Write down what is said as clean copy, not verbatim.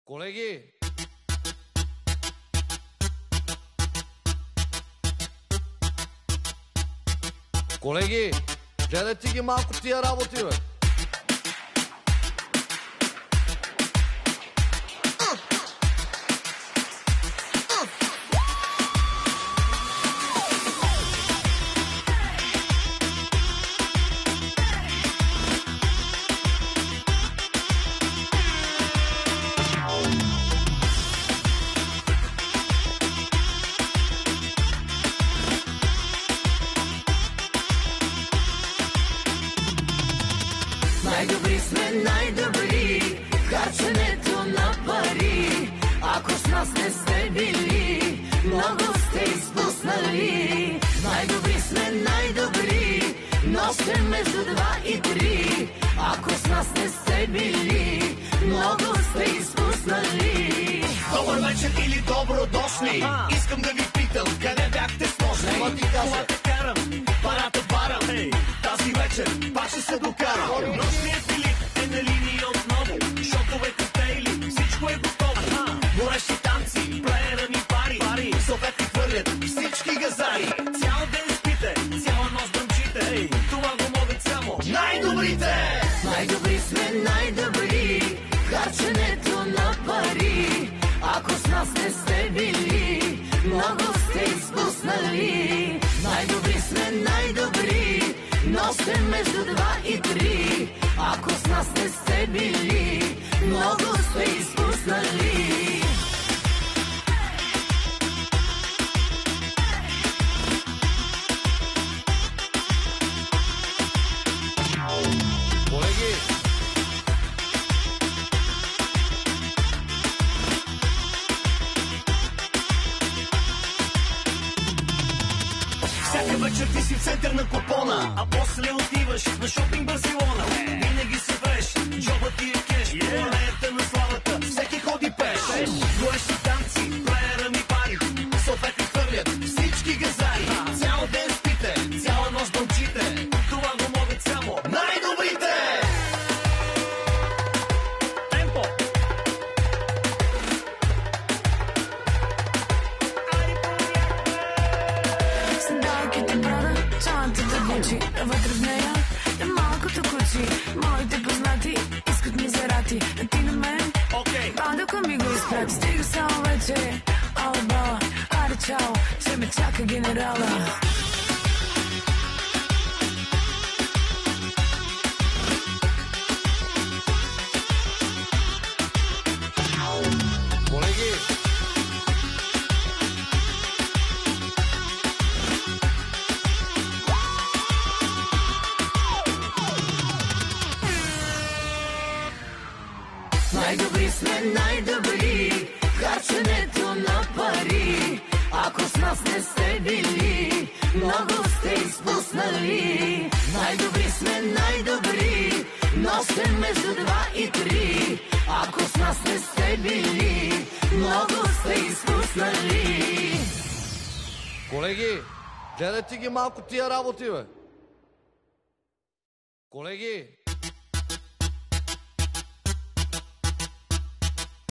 Колеги, колеги, гледайте ги малко тия работи, бе. Най-добри сме, най-добри, харченето на пари. Ако с нас не сте били, много сте изпуснали. Най-добри сме, най-добри, нощем между 2 и 3. Ако с нас не сте били, много сте изпуснали. Добър вечер или добро дошли. Искам да ви питам, къде бяхте с нощи? Колата карам, парата барам. Тази вечер пак ще се докарам. Нощният Филип е на линия отново. Шокове, коктейли, всичко е готово. Горещи танци, плеера ми пари. Съвети хвърлят всички газари. Цял ден спите, цяла нощ бръмчите. Това го могат само най-добрите. Най-добри сме, най-добри, харченето на пари. Ако с нас не сте били, много сте изпуснали. Най-добри сме, най-добри, нощем между 2 и 3. Ако с нас не сте били, много сте изпуснали. Колеги, Всяка вечер ти си в център на купона, а после отиваш на шопинг Барселона. Винаги си фреш, джобът ти е кеш, планета на славата, всеки ходи пеш. Горещи танци, плеера ми пари, съвети хвърлят всички газари. Цял ден спите, цяла нощ бълчите, това го могат само най-добрите. Темпо! Седалките Прада, чантата Гучи, вътре в нея е малкото кучи. Моите познати искат мизерати, а ти на мен падока ми го изпрати. Стига само вече, ала бала, аре чао, че ме чака генерала. колеги, Най-добри сме, най-добри, харченето на пари. Ако с нас не сте били, много сте изпуснали. Най-добри сме, най-добри, нощем между 2 и 3. Ако с нас не сте били, много сте изпуснали. колеги, гледайте ги малко тия работи, бе. Колеги,